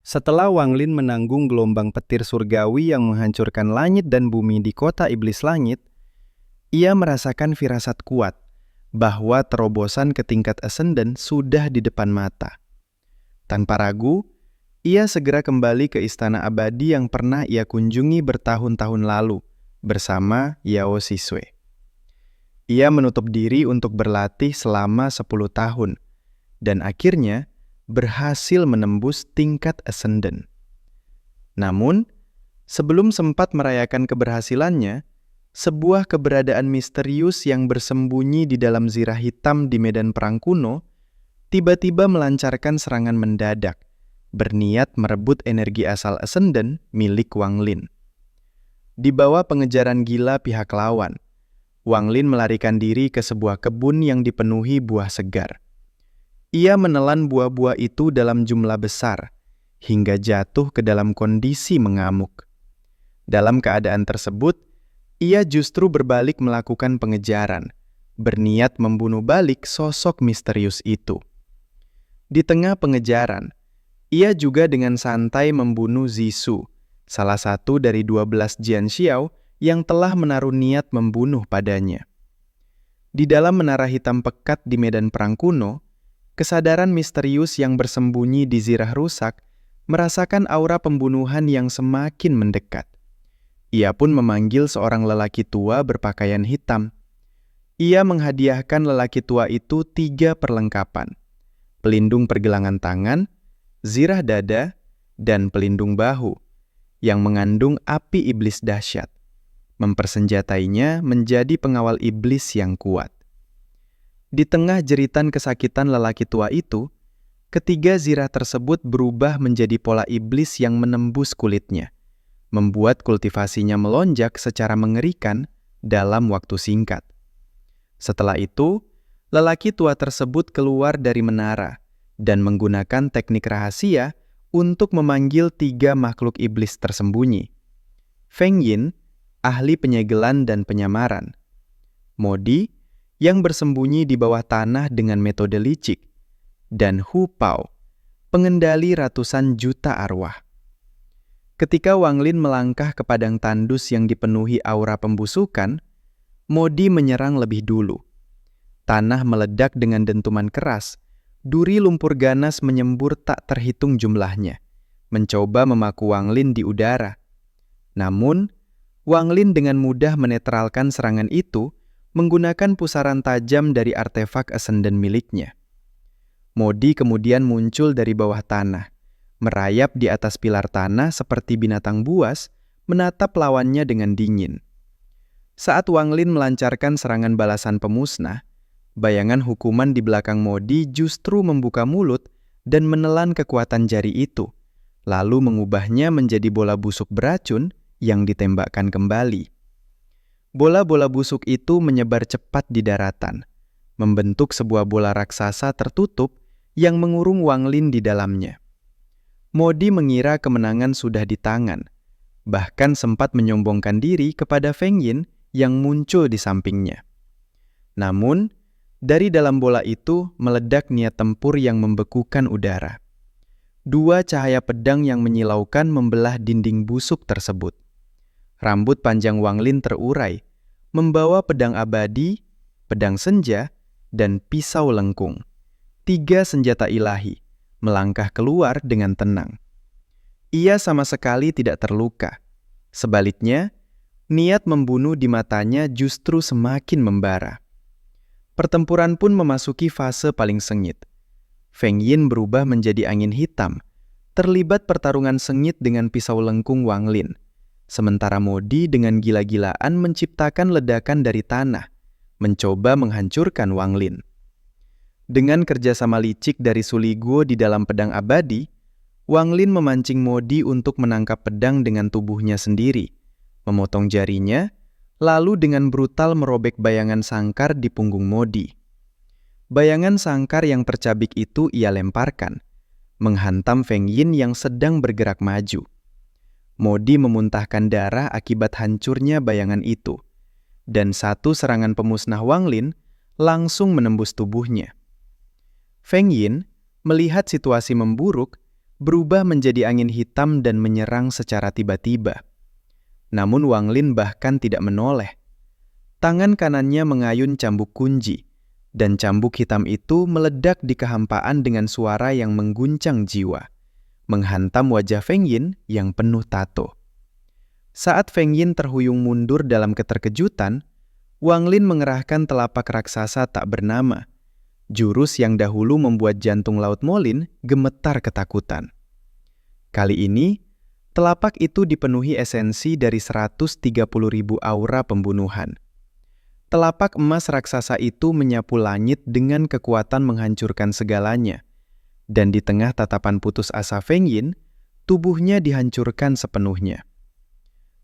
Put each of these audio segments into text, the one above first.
Setelah Wang Lin menanggung gelombang petir surgawi yang menghancurkan langit dan bumi di kota iblis langit, ia merasakan firasat kuat bahwa terobosan ke tingkat ascendant sudah di depan mata. Tanpa ragu, ia segera kembali ke istana abadi yang pernah ia kunjungi bertahun-tahun lalu bersama Yao Sisue. Ia menutup diri untuk berlatih selama 10 tahun dan akhirnya berhasil menembus tingkat ascendant. Namun, sebelum sempat merayakan keberhasilannya, sebuah keberadaan misterius yang bersembunyi di dalam zirah hitam di medan perang kuno tiba-tiba melancarkan serangan mendadak, berniat merebut energi asal ascendant milik Wang Lin. Di bawah pengejaran gila pihak lawan, Wang Lin melarikan diri ke sebuah kebun yang dipenuhi buah segar. Ia menelan buah-buah itu dalam jumlah besar, hingga jatuh ke dalam kondisi mengamuk. Dalam keadaan tersebut, ia justru berbalik melakukan pengejaran, berniat membunuh balik sosok misterius itu. Di tengah pengejaran, ia juga dengan santai membunuh Zisu, salah satu dari 12 Jian Xiao yang telah menaruh niat membunuh padanya. Di dalam menara hitam pekat di medan perang kuno, kesadaran misterius yang bersembunyi di zirah rusak merasakan aura pembunuhan yang semakin mendekat. Ia pun memanggil seorang lelaki tua berpakaian hitam. Ia menghadiahkan lelaki tua itu 3 perlengkapan: pelindung pergelangan tangan, zirah dada, dan pelindung bahu, yang mengandung api iblis dahsyat, mempersenjatainya menjadi pengawal iblis yang kuat. Di tengah jeritan kesakitan lelaki tua itu, ketiga zirah tersebut berubah menjadi pola iblis yang menembus kulitnya, membuat kultivasinya melonjak secara mengerikan dalam waktu singkat. Setelah itu, lelaki tua tersebut keluar dari menara dan menggunakan teknik rahasia untuk memanggil 3 makhluk iblis tersembunyi: Feng Yin, ahli penyegelan dan penyamaran; Modi, yang bersembunyi di bawah tanah dengan metode licik; dan Hu Pao, pengendali ratusan juta arwah. Ketika Wang Lin melangkah ke padang tandus yang dipenuhi aura pembusukan, Modi menyerang lebih dulu. Tanah meledak dengan dentuman keras, duri lumpur ganas menyembur tak terhitung jumlahnya, mencoba memaku Wang Lin di udara. Namun, Wang Lin dengan mudah menetralkan serangan itu menggunakan pusaran tajam dari artefak ascendant miliknya. Modi kemudian muncul dari bawah tanah, merayap di atas pilar tanah seperti binatang buas, menatap lawannya dengan dingin. Saat Wang Lin melancarkan serangan balasan pemusnah, bayangan hukuman di belakang Modi justru membuka mulut dan menelan kekuatan jari itu, lalu mengubahnya menjadi bola busuk beracun yang ditembakkan kembali. Bola-bola busuk itu menyebar cepat di daratan, membentuk sebuah bola raksasa tertutup yang mengurung Wang Lin di dalamnya. Modi mengira kemenangan sudah di tangan, bahkan sempat menyombongkan diri kepada Feng Yin yang muncul di sampingnya. Namun, dari dalam bola itu meledak niat tempur yang membekukan udara. 2 cahaya pedang yang menyilaukan membelah dinding busuk tersebut. Rambut panjang Wang Lin terurai, membawa pedang abadi, pedang senja, dan pisau lengkung. 3 senjata ilahi melangkah keluar dengan tenang. Ia sama sekali tidak terluka. Sebaliknya, niat membunuh di matanya justru semakin membara. Pertempuran pun memasuki fase paling sengit. Feng Yin berubah menjadi angin hitam, terlibat pertarungan sengit dengan pisau lengkung Wang Lin. Sementara Modi dengan gila-gilaan menciptakan ledakan dari tanah, mencoba menghancurkan Wang Lin. Dengan kerjasama licik dari Suli Guo di dalam pedang abadi, Wang Lin memancing Modi untuk menangkap pedang dengan tubuhnya sendiri, memotong jarinya, lalu dengan brutal merobek bayangan sangkar di punggung Modi. Bayangan sangkar yang tercabik itu ia lemparkan, menghantam Feng Yin yang sedang bergerak maju. Modi memuntahkan darah akibat hancurnya bayangan itu, dan 1 serangan pemusnah Wang Lin langsung menembus tubuhnya. Feng Yin melihat situasi memburuk, berubah menjadi angin hitam dan menyerang secara tiba-tiba. Namun Wang Lin bahkan tidak menoleh. Tangan kanannya mengayun cambuk kunci, dan cambuk hitam itu meledak di kehampaan dengan suara yang mengguncang jiwa, menghantam wajah Feng Yin yang penuh tato. Saat Feng Yin terhuyung mundur dalam keterkejutan, Wang Lin mengerahkan telapak raksasa tak bernama, jurus yang dahulu membuat jantung Laut Molin gemetar ketakutan. Kali ini, telapak itu dipenuhi esensi dari 130.000 aura pembunuhan. Telapak emas raksasa itu menyapu langit dengan kekuatan menghancurkan segalanya, dan di tengah tatapan putus asa Feng Yin, tubuhnya dihancurkan sepenuhnya.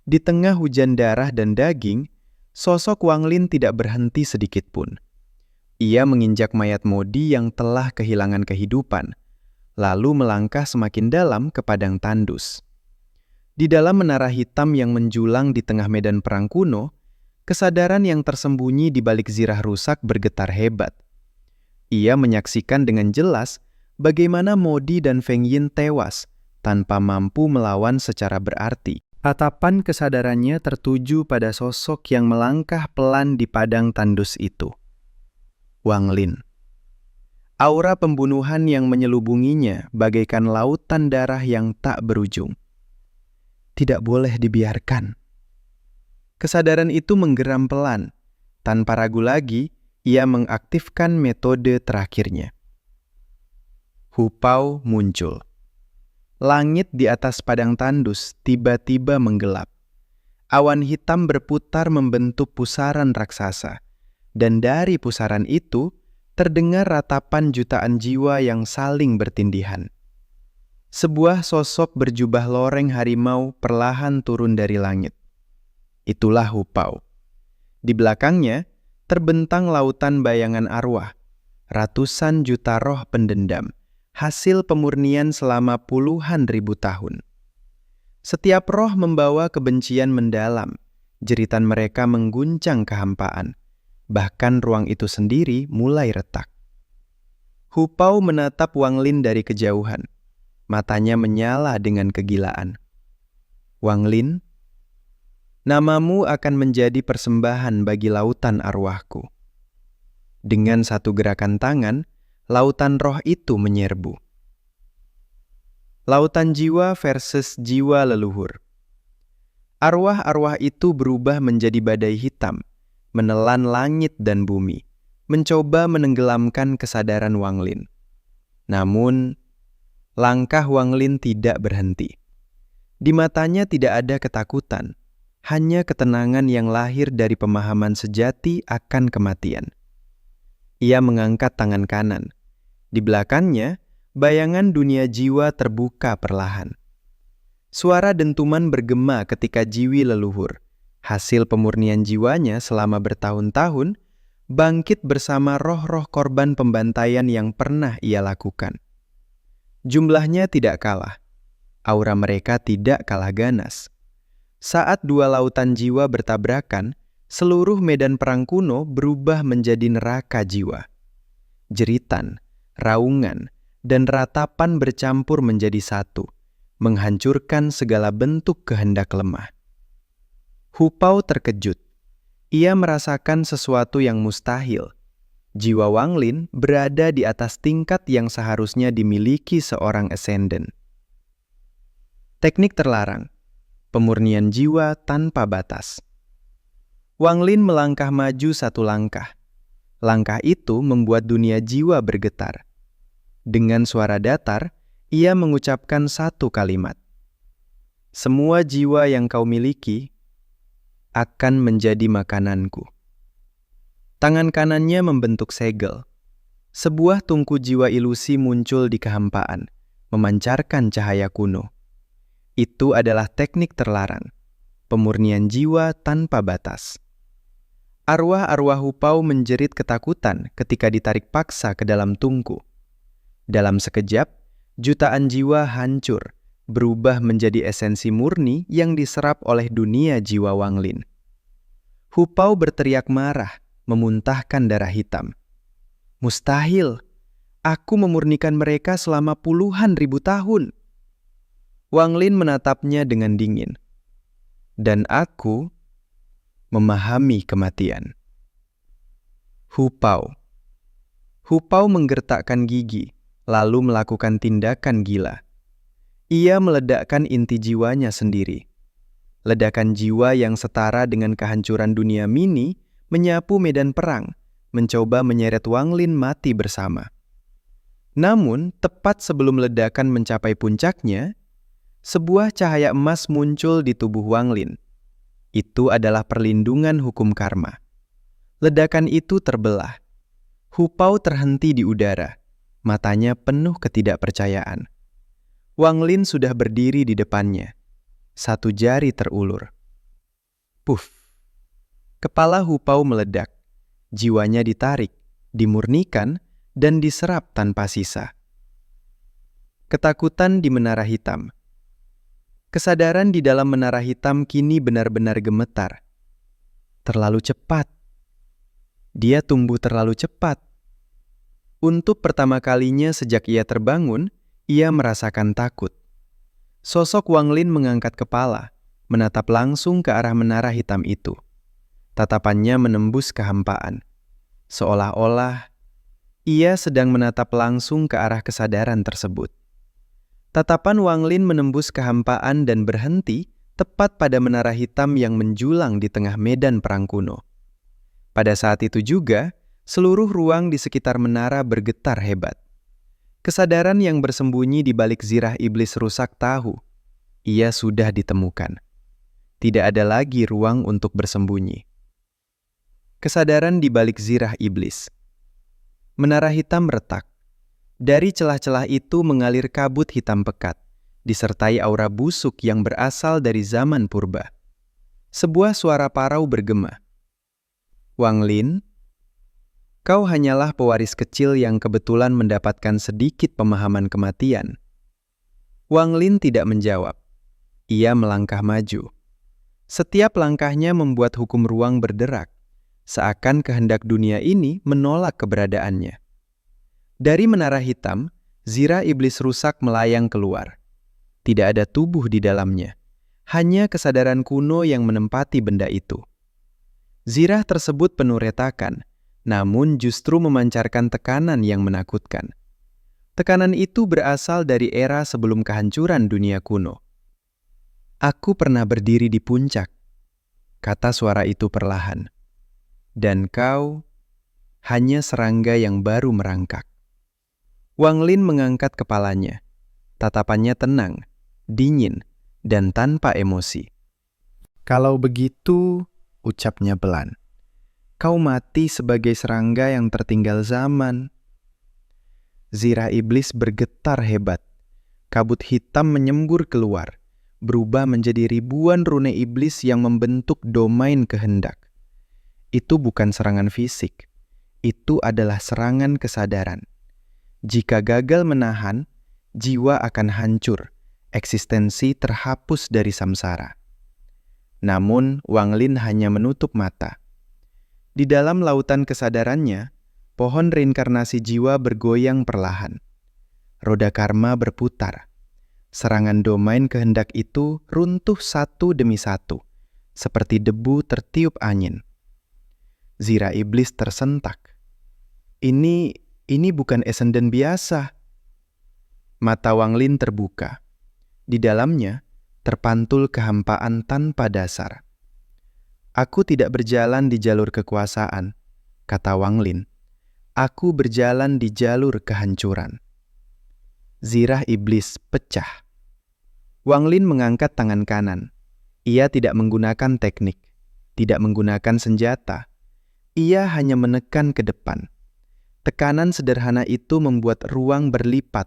Di tengah hujan darah dan daging, sosok Wang Lin tidak berhenti sedikit pun. Ia menginjak mayat Modi yang telah kehilangan kehidupan, lalu melangkah semakin dalam ke padang tandus. Di dalam menara hitam yang menjulang di tengah medan perang kuno, kesadaran yang tersembunyi di balik zirah rusak bergetar hebat. Ia menyaksikan dengan jelas bagaimana Modi dan Feng Yin tewas tanpa mampu melawan secara berarti. Tatapan kesadarannya tertuju pada sosok yang melangkah pelan di padang tandus itu. Wang Lin. Aura pembunuhan yang menyelubunginya bagaikan lautan darah yang tak berujung. Tidak boleh dibiarkan. Kesadaran itu menggeram pelan. Tanpa ragu lagi, ia mengaktifkan metode terakhirnya. Hu Pao muncul. Langit di atas padang tandus tiba-tiba menggelap. Awan hitam berputar membentuk pusaran raksasa, dan dari pusaran itu terdengar ratapan jutaan jiwa yang saling bertindihan. Sebuah sosok berjubah loreng harimau perlahan turun dari langit. Itulah Hu Pao. Di belakangnya terbentang lautan bayangan arwah, ratusan juta roh pendendam, hasil pemurnian selama puluhan ribu tahun. Setiap roh membawa kebencian mendalam, jeritan mereka mengguncang kehampaan, bahkan ruang itu sendiri mulai retak. Hu Pao menatap Wang Lin dari kejauhan, matanya menyala dengan kegilaan. Wang Lin, namamu akan menjadi persembahan bagi lautan arwahku. Dengan satu gerakan tangan, lautan roh itu menyerbu. Lautan jiwa versus jiwa leluhur. Arwah-arwah itu berubah menjadi badai hitam, menelan langit dan bumi, mencoba menenggelamkan kesadaran Wang Lin. Namun, langkah Wang Lin tidak berhenti. Di matanya tidak ada ketakutan, hanya ketenangan yang lahir dari pemahaman sejati akan kematian. Ia mengangkat tangan kanan. Di belakangnya, bayangan dunia jiwa terbuka perlahan. Suara dentuman bergema ketika jiwi leluhur, hasil pemurnian jiwanya selama bertahun-tahun, bangkit bersama roh-roh korban pembantaian yang pernah ia lakukan. Jumlahnya tidak kalah. Aura mereka tidak kalah ganas. Saat dua lautan jiwa bertabrakan, seluruh medan perang kuno berubah menjadi neraka jiwa. Jeritan, raungan, dan ratapan bercampur menjadi satu, menghancurkan segala bentuk kehendak lemah. Hu Pao terkejut. Ia merasakan sesuatu yang mustahil. Jiwa Wang Lin berada di atas tingkat yang seharusnya dimiliki seorang ascendant. Teknik terlarang. Pemurnian jiwa tanpa batas. Wang Lin melangkah maju satu langkah. Langkah itu membuat dunia jiwa bergetar. Dengan suara datar, ia mengucapkan satu kalimat. Semua jiwa yang kau miliki akan menjadi makananku. Tangan kanannya membentuk segel. Sebuah tungku jiwa ilusi muncul di kehampaan, memancarkan cahaya kuno. Itu adalah teknik terlarang. Pemurnian jiwa tanpa batas. Arwah-arwah Hu Pao menjerit ketakutan ketika ditarik paksa ke dalam tungku. Dalam sekejap, jutaan jiwa hancur, berubah menjadi esensi murni yang diserap oleh dunia jiwa Wang Lin. Hu Pao berteriak marah, memuntahkan darah hitam. Mustahil! Aku memurnikan mereka selama puluhan ribu tahun. Wang Lin menatapnya dengan dingin. Dan aku memahami kematian. Hu Pao. Hu Pao menggertakkan gigi, lalu melakukan tindakan gila. Ia meledakkan inti jiwanya sendiri. Ledakan jiwa yang setara dengan kehancuran dunia mini menyapu medan perang, mencoba menyeret Wang Lin mati bersama. Namun, tepat sebelum ledakan mencapai puncaknya, sebuah cahaya emas muncul di tubuh Wang Lin. Itu adalah perlindungan hukum karma. Ledakan itu terbelah. Hu Pao terhenti di udara, matanya penuh ketidakpercayaan. Wang Lin sudah berdiri di depannya. Satu jari terulur. Puff. Kepala Hu Pao meledak. Jiwanya ditarik, dimurnikan, dan diserap tanpa sisa. Ketakutan di menara hitam. Kesadaran di dalam menara hitam kini benar-benar gemetar. Terlalu cepat. Dia tumbuh terlalu cepat. Untuk pertama kalinya sejak ia terbangun, ia merasakan takut. Sosok Wang Lin mengangkat kepala, menatap langsung ke arah menara hitam itu. Tatapannya menembus kehampaan. Seolah-olah ia sedang menatap langsung ke arah kesadaran tersebut. Tatapan Wang Lin menembus kehampaan dan berhenti tepat pada menara hitam yang menjulang di tengah medan perang kuno. Pada saat itu juga, seluruh ruang di sekitar menara bergetar hebat. Kesadaran yang bersembunyi di balik zirah iblis rusak tahu, ia sudah ditemukan. Tidak ada lagi ruang untuk bersembunyi. Kesadaran di balik zirah iblis. Menara hitam retak. Dari celah-celah itu mengalir kabut hitam pekat, disertai aura busuk yang berasal dari zaman purba. Sebuah suara parau bergema. Wang Lin, kau hanyalah pewaris kecil yang kebetulan mendapatkan sedikit pemahaman kematian. Wang Lin tidak menjawab. Ia melangkah maju. Setiap langkahnya membuat hukum ruang berderak, seakan kehendak dunia ini menolak keberadaannya. Dari menara hitam, zirah iblis rusak melayang keluar. Tidak ada tubuh di dalamnya, hanya kesadaran kuno yang menempati benda itu. Zirah tersebut penuh retakan, namun justru memancarkan tekanan yang menakutkan. Tekanan itu berasal dari era sebelum kehancuran dunia kuno. Aku pernah berdiri di puncak, kata suara itu perlahan. Dan kau hanya serangga yang baru merangkak. Wang Lin mengangkat kepalanya. Tatapannya tenang, dingin, dan tanpa emosi. Kalau begitu, ucapnya pelan, kau mati sebagai serangga yang tertinggal zaman. Zirah iblis bergetar hebat. Kabut hitam menyembur keluar, berubah menjadi ribuan rune iblis yang membentuk domain kehendak. Itu bukan serangan fisik, itu adalah serangan kesadaran. Jika gagal menahan, jiwa akan hancur, eksistensi terhapus dari samsara. Namun, Wang Lin hanya menutup mata. Di dalam lautan kesadarannya, pohon reinkarnasi jiwa bergoyang perlahan. Roda karma berputar. Serangan domain kehendak itu runtuh satu demi satu, seperti debu tertiup angin. Zirah iblis tersentak. Ini bukan esenden biasa. Mata Wang Lin terbuka. Di dalamnya terpantul kehampaan tanpa dasar. Aku tidak berjalan di jalur kekuasaan, kata Wang Lin. Aku berjalan di jalur kehancuran. Zirah iblis pecah. Wang Lin mengangkat tangan kanan. Ia tidak menggunakan teknik, tidak menggunakan senjata. Ia hanya menekan ke depan. Tekanan sederhana itu membuat ruang berlipat,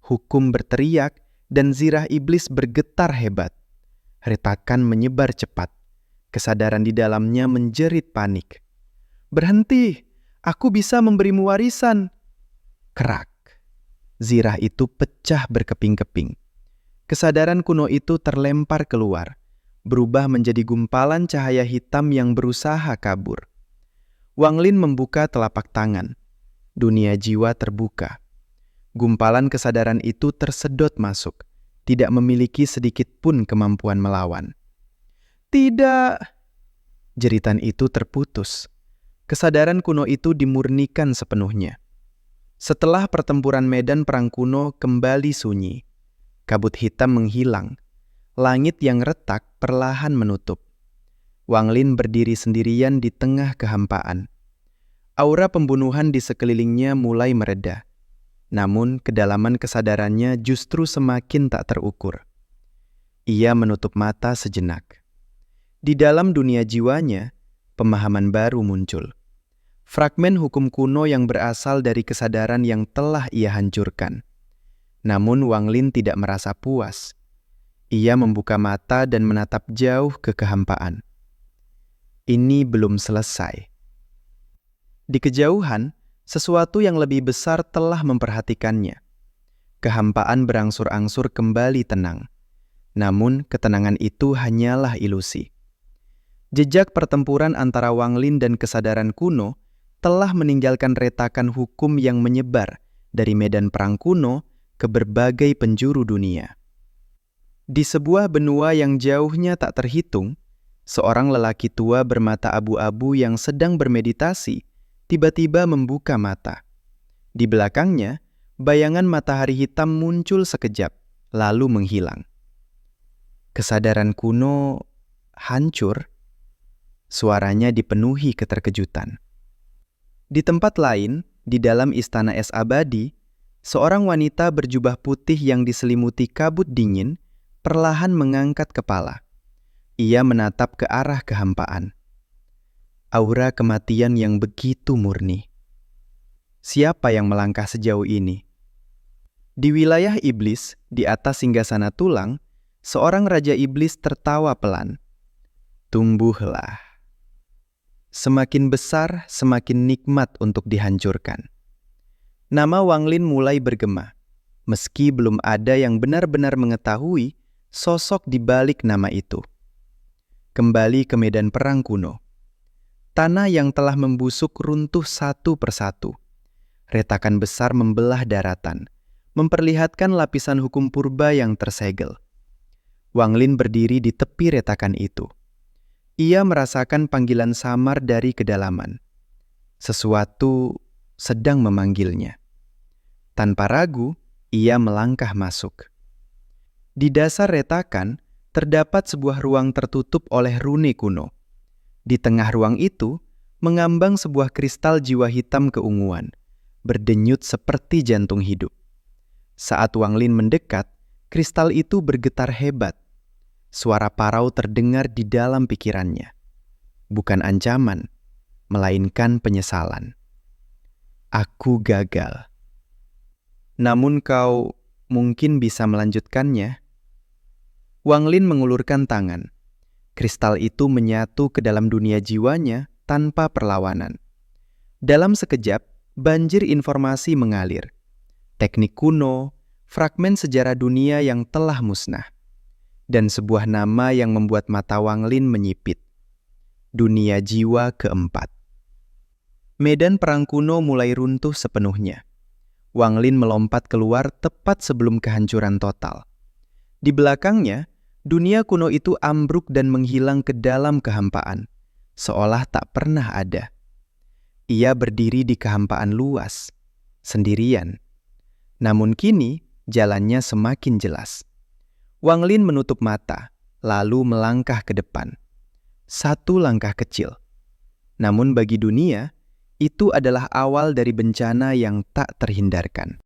hukum berteriak, dan zirah iblis bergetar hebat. Retakan menyebar cepat. Kesadaran di dalamnya menjerit panik. Berhenti, aku bisa memberimu warisan. Kerak. Zirah itu pecah berkeping-keping. Kesadaran kuno itu terlempar keluar, berubah menjadi gumpalan cahaya hitam yang berusaha kabur. Wang Lin membuka telapak tangan. Dunia jiwa terbuka. Gumpalan kesadaran itu tersedot masuk, tidak memiliki sedikit pun kemampuan melawan. "Tidak!" Jeritan itu terputus. Kesadaran kuno itu dimurnikan sepenuhnya. Setelah pertempuran medan perang kuno kembali sunyi, kabut hitam menghilang, langit yang retak perlahan menutup. Wang Lin berdiri sendirian di tengah kehampaan. Aura pembunuhan di sekelilingnya mulai mereda. Namun kedalaman kesadarannya justru semakin tak terukur. Ia menutup mata sejenak. Di dalam dunia jiwanya, pemahaman baru muncul. Fragmen hukum kuno yang berasal dari kesadaran yang telah ia hancurkan. Namun Wang Lin tidak merasa puas. Ia membuka mata dan menatap jauh ke kehampaan. Ini belum selesai. Di kejauhan, sesuatu yang lebih besar telah memperhatikannya. Kehampaan berangsur-angsur kembali tenang. Namun ketenangan itu hanyalah ilusi. Jejak pertempuran antara Wang Lin dan kesadaran kuno telah meninggalkan retakan hukum yang menyebar dari medan perang kuno ke berbagai penjuru dunia. Di sebuah benua yang jauhnya tak terhitung, seorang lelaki tua bermata abu-abu yang sedang bermeditasi tiba-tiba membuka mata. Di belakangnya, bayangan matahari hitam muncul sekejap, lalu menghilang. Kesadaran kuno hancur. Suaranya dipenuhi keterkejutan. Di tempat lain, di dalam istana es abadi, seorang wanita berjubah putih yang diselimuti kabut dingin perlahan mengangkat kepala. Ia menatap ke arah kehampaan. Aura kematian yang begitu murni. Siapa yang melangkah sejauh ini? Di wilayah iblis, di atas singgasana tulang, seorang raja iblis tertawa pelan. Tumbuhlah. Semakin besar, semakin nikmat untuk dihancurkan. Nama Wang Lin mulai bergema, meski belum ada yang benar-benar mengetahui sosok di balik nama itu. Kembali ke medan perang kuno. Tanah yang telah membusuk runtuh satu persatu. Retakan besar membelah daratan, memperlihatkan lapisan hukum purba yang tersegel. Wang Lin berdiri di tepi retakan itu. Ia merasakan panggilan samar dari kedalaman. Sesuatu sedang memanggilnya. Tanpa ragu, ia melangkah masuk. Di dasar retakan, terdapat sebuah ruang tertutup oleh rune kuno. Di tengah ruang itu, mengambang sebuah kristal jiwa hitam keunguan, berdenyut seperti jantung hidup. Saat Wang Lin mendekat, kristal itu bergetar hebat. Suara parau terdengar di dalam pikirannya. Bukan ancaman, melainkan penyesalan. Aku gagal. Namun kau mungkin bisa melanjutkannya. Wang Lin mengulurkan tangan. Kristal itu menyatu ke dalam dunia jiwanya tanpa perlawanan. Dalam sekejap, banjir informasi mengalir. Teknik kuno, fragmen sejarah dunia yang telah musnah. Dan sebuah nama yang membuat mata Wang Lin menyipit. Dunia jiwa keempat. Medan perang kuno mulai runtuh sepenuhnya. Wang Lin melompat keluar tepat sebelum kehancuran total. Di belakangnya, dunia kuno itu ambruk dan menghilang ke dalam kehampaan, seolah tak pernah ada. Ia berdiri di kehampaan luas, sendirian. Namun kini, jalannya semakin jelas. Wang Lin menutup mata, lalu melangkah ke depan. Satu langkah kecil. Namun bagi dunia, itu adalah awal dari bencana yang tak terhindarkan.